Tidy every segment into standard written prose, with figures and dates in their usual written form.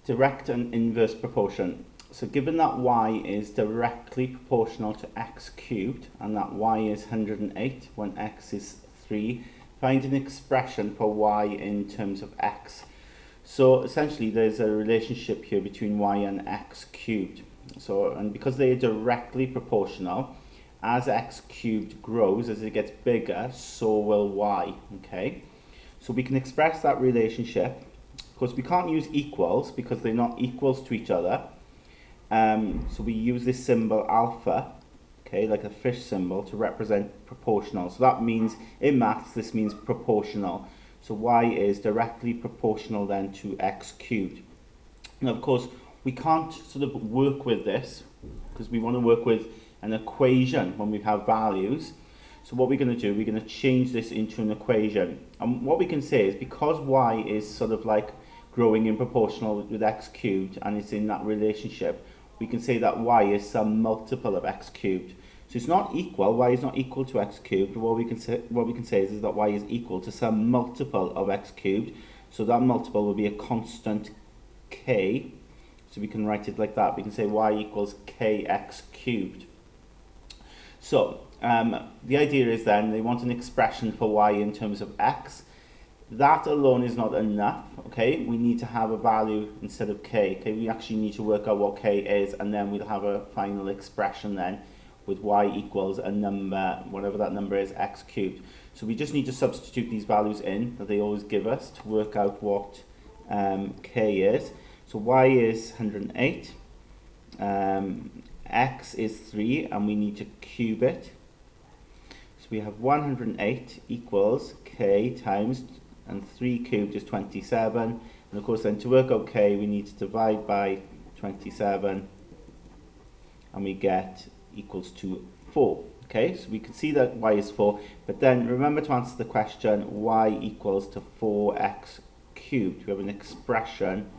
direct and inverse proportion. So given that y is directly proportional to x cubed and that y is 108 when x is 3, find an expression for y in terms of x. So essentially there's a relationship here between y and x cubed. And because they are directly proportional, as x cubed grows, as it gets bigger, so will y, okay? So we can express that relationship. Of course, we can't use equals because they're not equals to each other. So we use this symbol alpha, okay, like a fish symbol, to represent proportional. So that means, in maths, this means proportional. So y is directly proportional then to x cubed. Now, of course, we can't sort of work with this because we want to work with an equation when we have values. So what we're going to do, we're going to change this into an equation. And what we can say is because y is sort of like growing in proportional with x cubed and it's in that relationship, we can say that y is some multiple of x cubed. So it's not equal, y is not equal to x cubed. What we can say is that y is equal to some multiple of x cubed. So that multiple will be a constant k. So we can write it like that. We can say y equals kx cubed. So the idea is then they want an expression for y in terms of x. That alone is not enough, okay? We need to have a value instead of k, okay? We actually need to work out what k is, and then we'll have a final expression then with y equals a number, whatever that number is, x cubed. So we just need to substitute these values in that they always give us to work out what k is. So y is 108, x is 3, and we need to cube it. So we have 108 equals k times, and 3 cubed is 27. And of course then to work out k, we need to divide by 27, and we get equals to 4. Okay, so we can see that y is 4, but then remember to answer the question, y equals to 4x cubed. We have an expression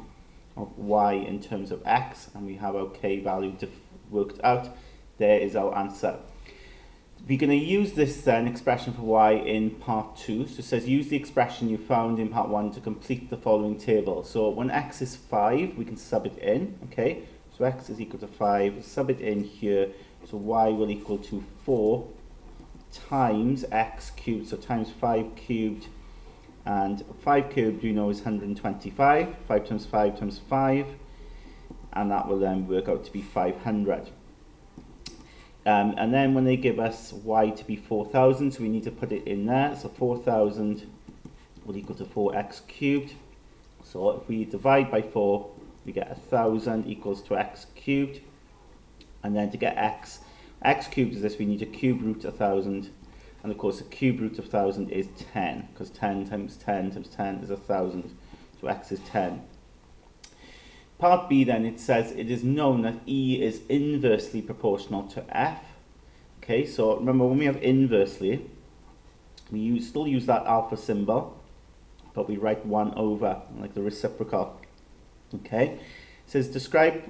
of y in terms of x, and we have our k value worked out. There is our answer. We're going to use this then expression for y in part 2. So it says use the expression you found in part 1 to complete the following table. So when x is 5, we can sub it in, okay? So x is equal to 5, sub it in here. So y will equal to 4 times x cubed, so times 5 cubed. And 5 cubed, you know, is 125. 5 times 5 times 5. And that will then work out to be 500. And then when they give us y to be 4,000, so we need to put it in there. So 4,000 will equal to 4x cubed. So if we divide by 4, we get 1,000 equals to x cubed. And then to get x cubed is this, we need to cube root 1,000. And of course the cube root of 1,000 is 10, because 10 times 10 times 10 is 1,000. So x is 10. Part B then, it says it is known that E is inversely proportional to F. Okay, so remember when we have inversely, we still use that alpha symbol, but we write 1 over, like the reciprocal. Okay, it says describe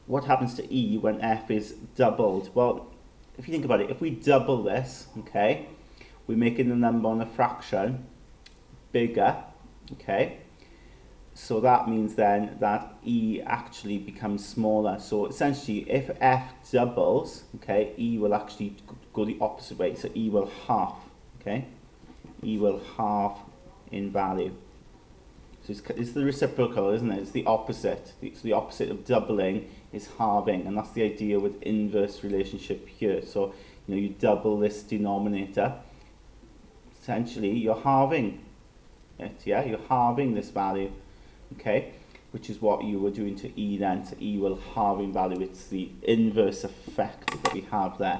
what happens to E when F is doubled. Well, if you think about it, if we double this, okay, we're making the number on a fraction bigger, okay? So that means then that E actually becomes smaller. So essentially, if F doubles, okay, E will actually go the opposite way. So E will halve, okay? E will halve in value. So it's the reciprocal, isn't it? It's the opposite. It's the opposite of doubling is halving, and that's the idea with inverse relationship here. So, you know, you double this denominator. Essentially, you're halving it, yeah? You're halving this value. Okay, which is what you were doing to E then. So E will halve in value. It's the inverse effect that we have there.